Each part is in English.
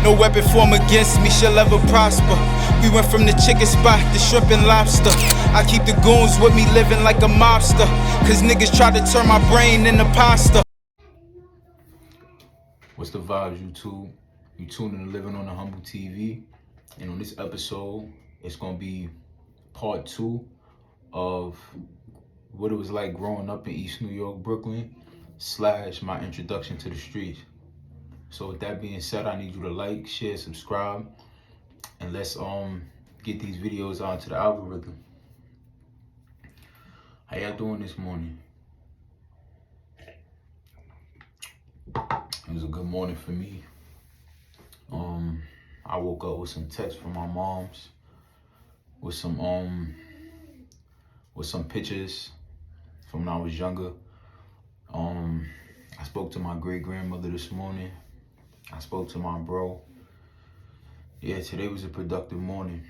No weapon formed against me shall ever prosper. We went from the chicken spot to shrimp and lobster. I keep the goons with me living like a mobster, cause niggas try to turn my brain into pasta. What's the vibes, YouTube? You tuning to Living on the Humble TV. And on this episode, it's gonna be part 2 of what it was like growing up in East New York, Brooklyn, / my introduction to the streets. So with that being said, I need you to like, share, subscribe, and let's get these videos onto the algorithm. How y'all doing this morning? It was a good morning for me. I woke up with some texts from my moms, with some pictures from when I was younger. I spoke to my great grandmother this morning. I spoke to my bro. Yeah, today was a productive morning.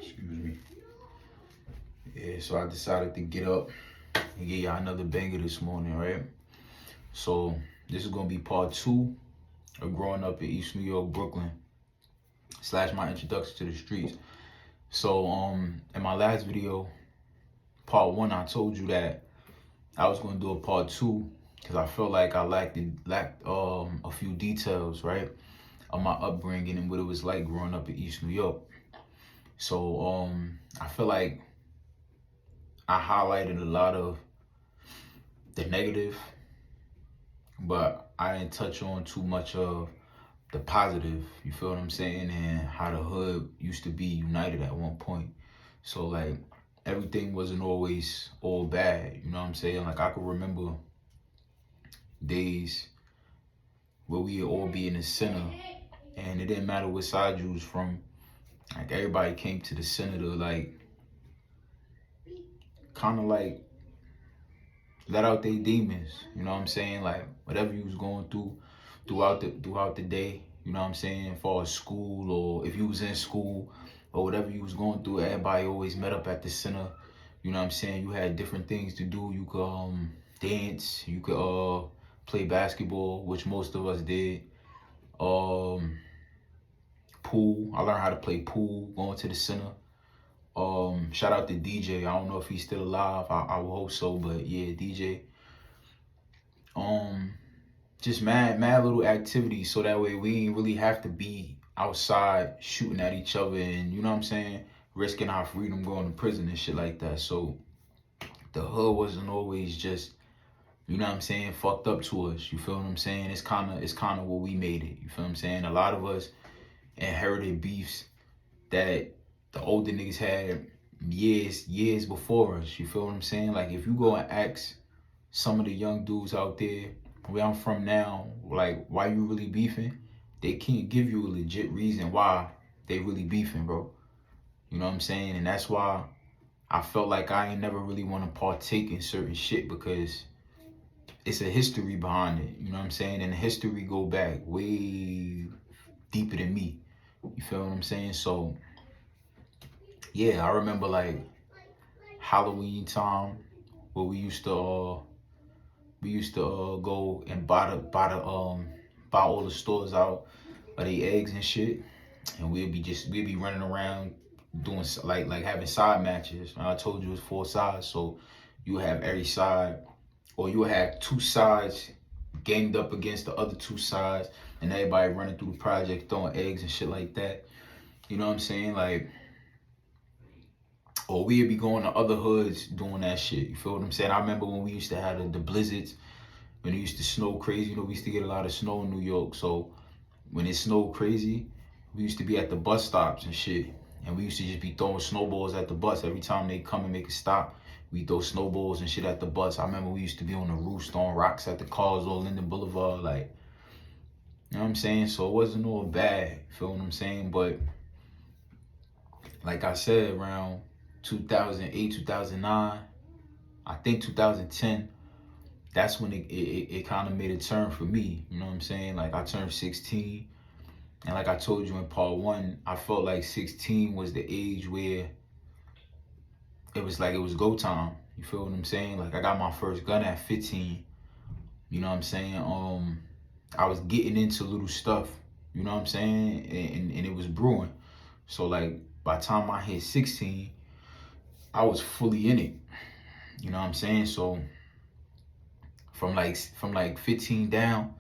Excuse me. Yeah, so I decided to get up and get y'all another banger this morning, right? So this is gonna be part 2 of growing up in East New York, Brooklyn, / my introduction to the streets. So in my last video, part 1, I told you that I was gonna do a part 2 because I felt like I lacked a few details, right, of my upbringing and what it was like growing up in East New York. So I feel like I highlighted a lot of the negative, but I didn't touch on too much of the positive, you feel what I'm saying, and how the hood used to be united at one point. So like everything wasn't always all bad, you know what I'm saying? Like I could remember days where we'd all be in the center and it didn't matter what side you was from. Like everybody came to the center to like kind of like let out their demons, you know what I'm saying? Like whatever you was going through throughout the day, you know what I'm saying, as far as school or if you was in school or whatever you was going through, everybody always met up at the center. You know what I'm saying? You had different things to do. You could dance, you could play basketball, which most of us did. Pool. I learned how to play pool going to the center. Shout out to DJ. I don't know if he's still alive. I will hope so, but yeah, DJ. Just mad little activities so that way we ain't really have to be outside shooting at each other and, you know what I'm saying, risking our freedom going to prison and shit like that. So the hood wasn't always just, you know what I'm saying, fucked up to us. You feel what I'm saying? It's kind of what we made it. You feel what I'm saying? A lot of us inherited beefs that the older niggas had years before us. You feel what I'm saying? Like if you go and ask some of the young dudes out there where I'm from now, like why you really beefing, they can't give you a legit reason why they really beefing, bro. You know what I'm saying? And that's why I felt like I ain't never really want to partake in certain shit because it's a history behind it. You know what I'm saying? And the history go back way deeper than me. You feel what I'm saying? So yeah, I remember like Halloween time where we used to go and buy all the stores out of the eggs and shit, and we'd be running around doing like having side matches. And I told you it's 4 sides, so you have every side, or you have 2 sides ganged up against the other 2 sides, and everybody running through the project throwing eggs and shit like that. You know what I'm saying? Like, or we'd be going to other hoods doing that shit. You feel what I'm saying? I remember when we used to have the blizzards, when it used to snow crazy. You know, we used to get a lot of snow in New York. So when it snowed crazy, we used to be at the bus stops and shit. And we used to just be throwing snowballs at the bus. Every time they come and make a stop, we throw snowballs and shit at the bus. I remember we used to be on the roof throwing rocks at the cars all in the boulevard. Like, you know what I'm saying? So it wasn't all bad. You feel what I'm saying? But like I said, around 2008, 2009, I think 2010, that's when it kind of made a turn for me. You know what I'm saying? Like I turned 16, and like I told you in part 1, I felt like 16 was the age where it was go time. You feel what I'm saying? Like I got my first gun at 15. You know what I'm saying? I was getting into little stuff, you know what I'm saying? And it was brewing. So like by the time I hit 16, I was fully in it. You know what I'm saying? So from like 15 down,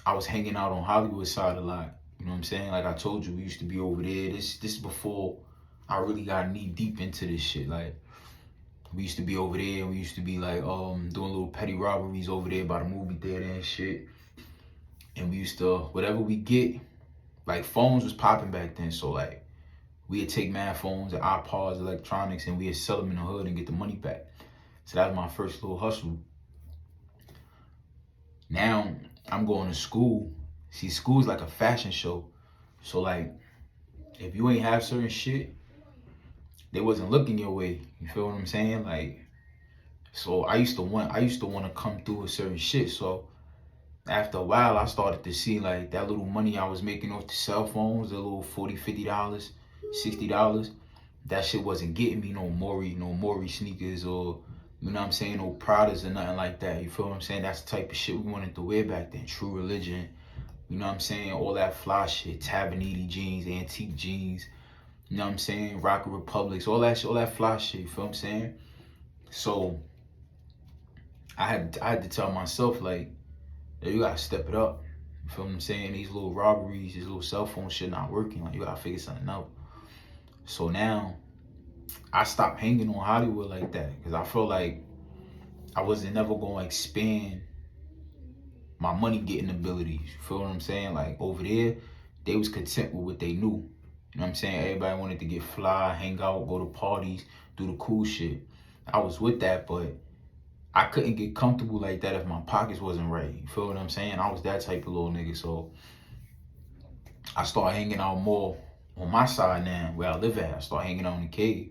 I was hanging out on Hollywood side a lot. You know what I'm saying? Like I told you, we used to be over there. This is before I really got knee deep into this shit. Like we used to be over there and we used to be like doing little petty robberies over there by the movie theater and shit. And we used to, whatever we get, like phones was popping back then. So like we'd take mad phones and iPods, electronics, and we'd sell them in the hood and get the money back. So that was my first little hustle. Now I'm going to school. See, school is like a fashion show. So like if you ain't have certain shit, they wasn't looking your way. You feel what I'm saying? Like, so I used to want to come through with certain shit. So after a while, I started to see like that little money I was making off the cell phones, the little $40, $50, $60. That shit wasn't getting me no Maury sneakers or, you know what I'm saying, no Pradas or nothing like that. You feel what I'm saying? That's the type of shit we wanted to wear back then. True Religion, you know what I'm saying? All that fly shit, Tabanini jeans, antique jeans, you know what I'm saying? Rocket Republics, all that shit, all that fly shit, you feel what I'm saying? So I had to tell myself like, yo, you gotta step it up. You feel what I'm saying? These little robberies, these little cell phone shit not working. Like you gotta figure something out. So now I stopped hanging on Hollywood like that because I felt like I wasn't never gonna expand my money getting abilities. You feel what I'm saying? Like over there, they was content with what they knew. You know what I'm saying? Everybody wanted to get fly, hang out, go to parties, do the cool shit. I was with that, but I couldn't get comfortable like that if my pockets wasn't right. You feel what I'm saying? I was that type of little nigga. So I started hanging out more on my side now, where I live at. I started hanging out in the cave.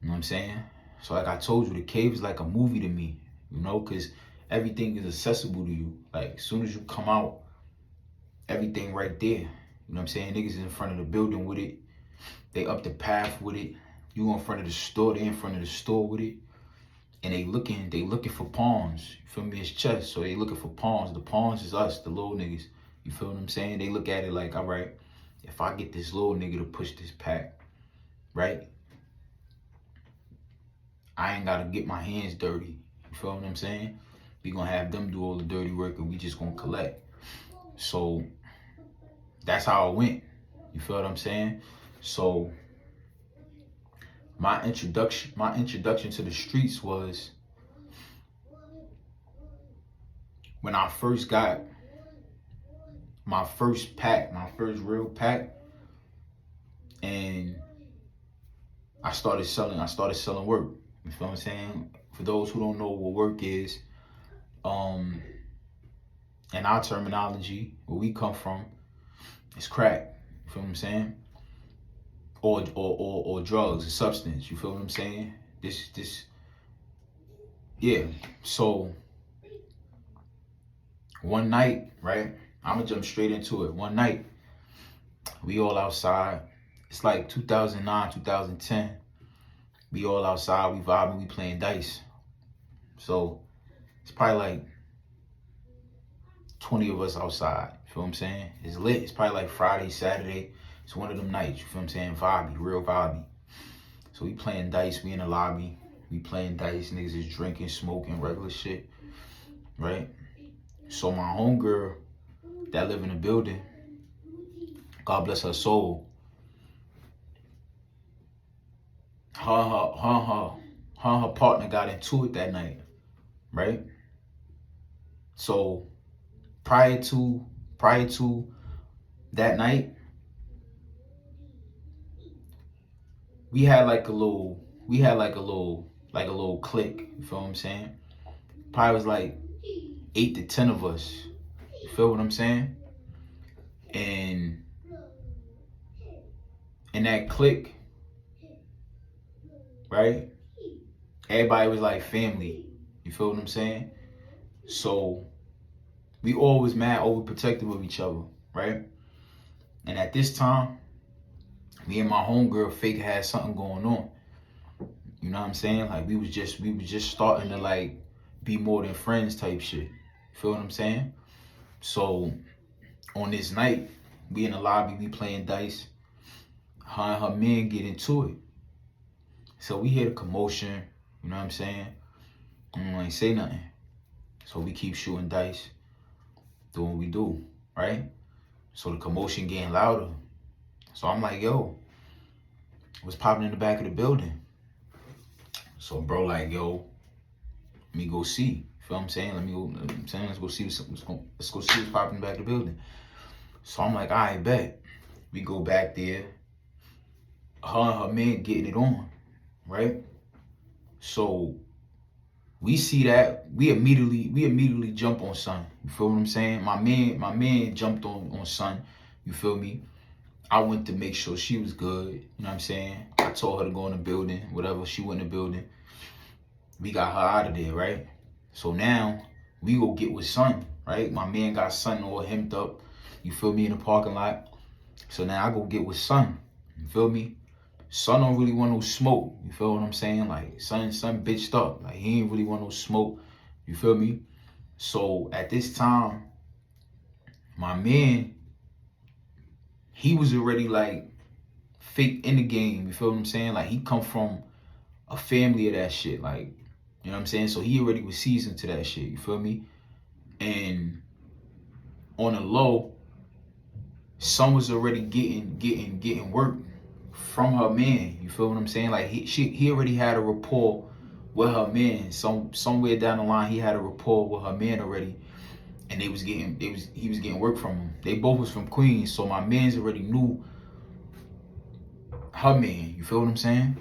You know what I'm saying? So like I told you, the cave is like a movie to me, you know, because everything is accessible to you. Like as soon as you come out, everything right there. You know what I'm saying? Niggas is in front of the building with it. They up the path with it. You in front of the store, they in front of the store with it. And they looking for pawns. You feel me? It's chess, so they looking for pawns. The pawns is us, the little niggas. You feel what I'm saying? They look at it like, all right, if I get this little nigga to push this pack, right? I ain't gotta get my hands dirty. You feel what I'm saying? We gonna have them do all the dirty work and we just gonna collect. So that's how it went. You feel what I'm saying? So my introduction to the streets was when I first got my first pack, my first real pack, and I started selling work. You feel what I'm saying? For those who don't know what work is, in our terminology, where we come from, it's crack. You feel what I'm saying? Or drugs, a substance. You feel what I'm saying? Yeah. So one night, right? I'm gonna jump straight into it. One night, we all outside. It's like 2009, 2010. We all outside, we vibing, we playing dice. So it's probably like 20 of us outside. You feel what I'm saying? It's lit. It's probably like Friday, Saturday. It's one of them nights. You feel what I'm saying? Vibey, real vibey. So we playing dice. We in the lobby. We playing dice. Niggas is drinking, smoking, regular shit. Right? So my homegirl that live in the building, God bless her soul, her partner got into it that night. Right? So prior to that night, we had like a little clique. You feel what I'm saying? Probably was like 8 to 10 of us. You feel what I'm saying? And in that clique, right? Everybody was like family. You feel what I'm saying? So we always mad overprotective of each other, right? And at this time, me and my homegirl fake had something going on. You know what I'm saying? Like we was just starting to like be more than friends type shit. You feel what I'm saying? So on this night, we in the lobby, we playing dice. Her and her men get into it. So we hear the commotion, you know what I'm saying? And we ain't say nothing. So we keep shooting dice, doing what we do, right? So the commotion getting louder. So I'm like, yo, what's popping in the back of the building? So bro like, yo, let me go see. You feel what I'm saying? Let's go see let's go see what's popping in the back of the building. So I'm like, all right, bet. We go back there. Her and her man getting it on, right? So we see that, we immediately jump on son. You feel what I'm saying? My man jumped on son. You feel me? I went to make sure she was good. You know what I'm saying? I told her to go in the building, whatever. She went in the building. We got her out of there, right? So now we go get with son, right? My man got son all hemmed up. You feel me, in the parking lot. So now I go get with son. You feel me? Son don't really want no smoke. You feel what I'm saying? Like son bitched up. Like he ain't really want no smoke. You feel me? So at this time, my man, he was already like fake in the game. You feel what I'm saying? Like he come from a family of that shit. Like, you know what I'm saying? So he already was seasoned to that shit. You feel me? And on the low, son was already getting work from her man. You feel what I'm saying? Like he already had a rapport with her man. Somewhere down the line he had a rapport with her man already. And he was getting work from him. They both was from Queens, so my man's already knew her man. You feel what I'm saying?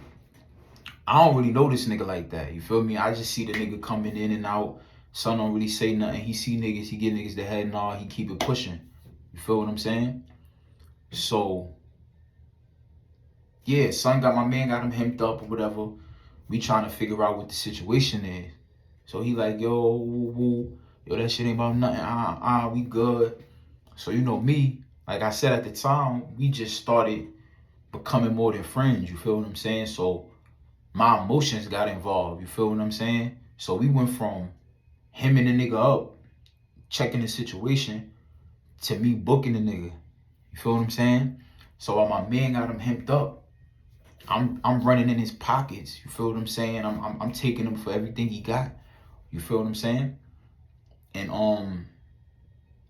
I don't really know this nigga like that. You feel me? I just see the nigga coming in and out. Son don't really say nothing. He see niggas, he get niggas the head and all. He keep it pushing. You feel what I'm saying? So yeah, son got my man got him hemmed up or whatever. We trying to figure out what the situation is. So he like, yo, yo, that shit ain't about nothing. We good. So you know me, like I said at the time, we just started becoming more than friends. You feel what I'm saying? So my emotions got involved. You feel what I'm saying? So we went from him and the nigga up, checking the situation, to me booking the nigga. You feel what I'm saying? So while my man got him hemmed up, I'm running in his pockets. You feel what I'm saying? I'm taking him for everything he got. You feel what I'm saying? And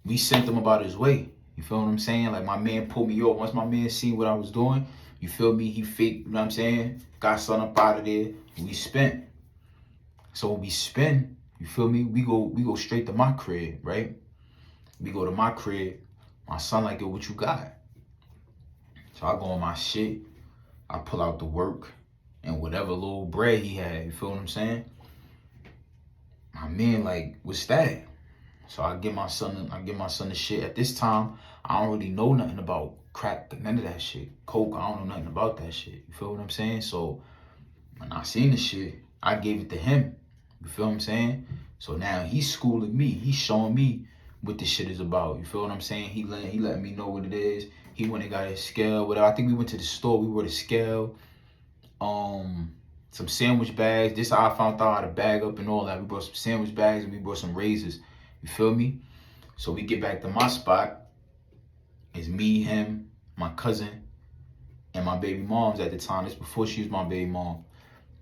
we sent him about his way. You feel what I'm saying? Like my man pulled me over. Once my man seen what I was doing, you feel me? He faked, you know what I'm saying? Got son up out of there. We spent. So when we spin, you feel me? We go straight to my crib, right? We go to my crib. My son like, yo, what you got? So I go on my shit. I pull out the work and whatever little bread he had. You feel what I'm saying? My man like, what's that? So I give my son the shit. At this time, I don't really know nothing about crack, none of that shit. Coke, I don't know nothing about that shit. You feel what I'm saying? So when I seen the shit, I gave it to him. You feel what I'm saying? So now he's schooling me. He's showing me what this shit is about. You feel what I'm saying? He let me know what it is. He went and got his scale, whatever. I think we went to the store. We bought a scale, some sandwich bags. This is how I found out how to bag up and all that. We bought some sandwich bags and we bought some razors. You feel me? So we get back to my spot. It's me, him, my cousin, and my baby mom's at the time. This before she was my baby mom.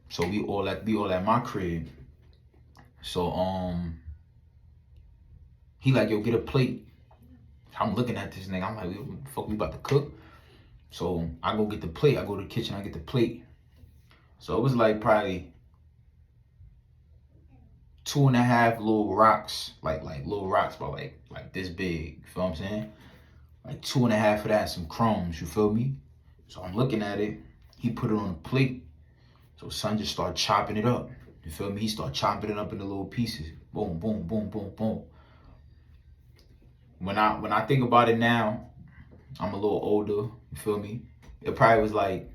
So we all at my crib. So he like, yo, get a plate. I'm looking at this nigga. I'm like, what the fuck we about to cook? So I go get the plate. I go to the kitchen. I get the plate. So it was like probably 2.5 little rocks, like little rocks, but like this big. You feel what I'm saying? Like 2.5 of that, some crumbs. You feel me? So I'm looking at it. He put it on the plate. So son just started chopping it up. You feel me? He started chopping it up into little pieces. Boom, boom, boom, boom, boom. When I think about it now, I'm a little older. You feel me? It probably was like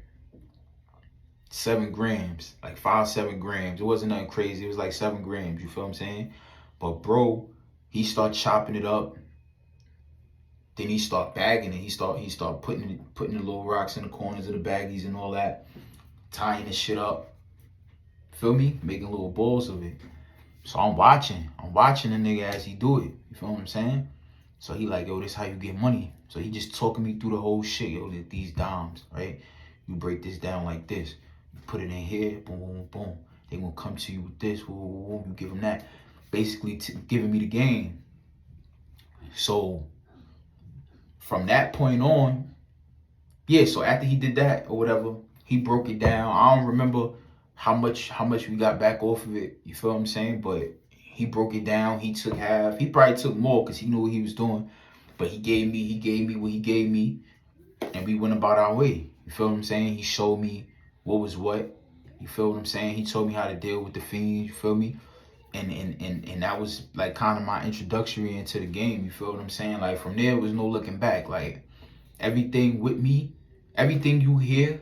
7 grams, like 5-7 grams. It wasn't nothing crazy. It was like 7 grams. You feel what I'm saying? But bro, he started chopping it up. Then he start bagging it. He start putting the little rocks in the corners of the baggies and all that, tying the shit up. Feel me? Making little balls of it. So I'm watching the nigga as he do it. You feel what I'm saying? So he like, yo, this how you get money. So he just talking me through the whole shit. Yo, these dimes, right? You break this down like this. You put it in here, boom, boom, boom. They gonna come to you with this, boom, boom, boom. You give them that. Basically giving me the game. So from that point on, yeah, so after he did that or whatever, he broke it down. I don't remember how much we got back off of it. You feel what I'm saying? But he broke it down. He took half. He probably took more because he knew what he was doing. But he gave me what he gave me, and we went about our way. You feel what I'm saying? He showed me what was what. You feel what I'm saying? He told me how to deal with the fiends. You feel me? And that was like kind of my introductory into the game. You feel what I'm saying? Like from there was no looking back. Like everything with me, everything you hear,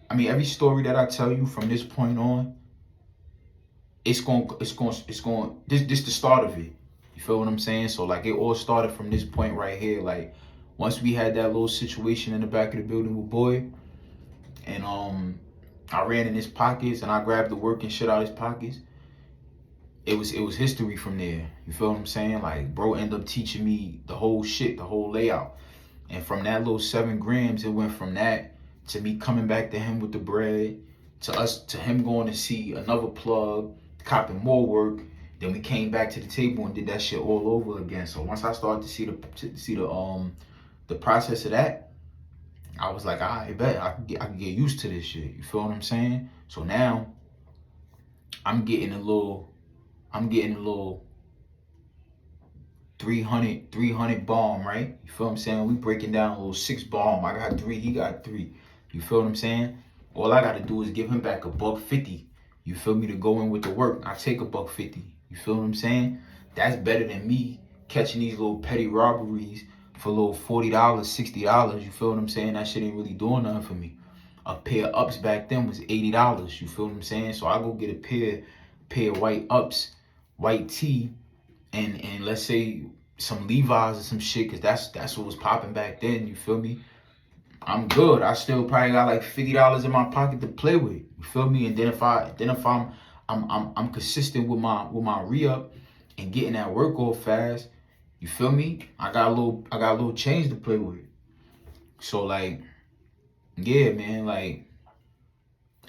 I mean every story that I tell you from this point on, it's going this the start of it. You feel what I'm saying? So like it all started from this point right here. Like once we had that little situation in the back of the building with Boy, and I ran in his pockets and I grabbed the work and shit out of his pockets. It was history from there. You feel what I'm saying? Like bro ended up teaching me the whole shit, the whole layout. And from that little 7 grams, it went from that to me coming back to him with the bread, to him going to see another plug, copping more work. Then we came back to the table and did that shit all over again. So once I started to see the process of that, I was like, I bet I can get used to this shit. You feel what I'm saying? So now I'm getting a little 300 bomb, right? You feel what I'm saying? We breaking down a little 6 bomb. I got 3, he got 3. You feel what I'm saying? All I gotta do is give him back $150. You feel me? To go in with the work. I take $150. You feel what I'm saying? That's better than me catching these little petty robberies for a little $40, $60. You feel what I'm saying? That shit ain't really doing nothing for me. A pair of ups back then was $80. You feel what I'm saying? So I go get a pair of white ups, white tee, and let's say some Levi's or some shit, cause that's what was popping back then. You feel me? I'm good. I still probably got like $50 in my pocket to play with. You feel me? And then if I'm consistent with my re-up and getting that work off fast, you feel me? I got a little change to play with. So like, yeah, man, like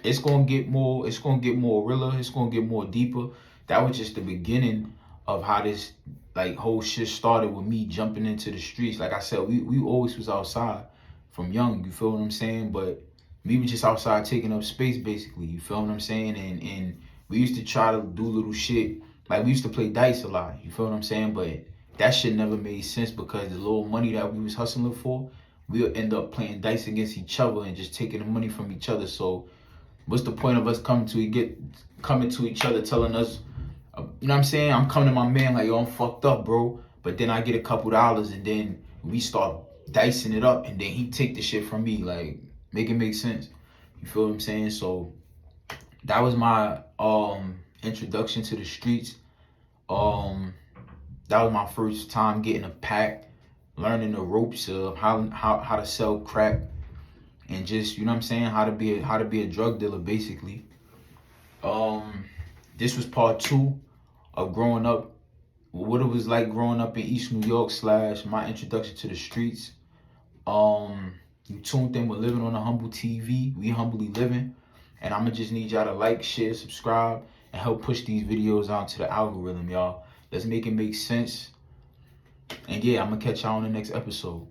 it's gonna get more realer, it's gonna get more deeper. That was just the beginning of how this like whole shit started with me jumping into the streets. Like I said, we always was outside from young, you feel what I'm saying? But we was just outside taking up space basically, you feel what I'm saying? And we used to try to do little shit. Like we used to play dice a lot, you feel what I'm saying? But that shit never made sense because the little money that we was hustling for, we'll end up playing dice against each other and just taking the money from each other. So what's the point of us coming to each other telling us, you know what I'm saying? I'm coming to my man like, yo, I'm fucked up, bro. But then I get a couple dollars and then we start dicing it up and then he take the shit from me. Like, make it make sense. You feel what I'm saying? So that was my introduction to the streets. That was my first time getting a pack, learning the ropes of how to sell crack, and just, you know what I'm saying, how to be a drug dealer basically. This was part 2 of growing up, what it was like growing up in East New York / my introduction to the streets. You tuned in with Living on a Humble TV. We humbly living, and I'ma just need y'all to like, share, subscribe, and help push these videos onto the algorithm, y'all. Let's make it make sense. And yeah, I'm gonna catch y'all on the next episode.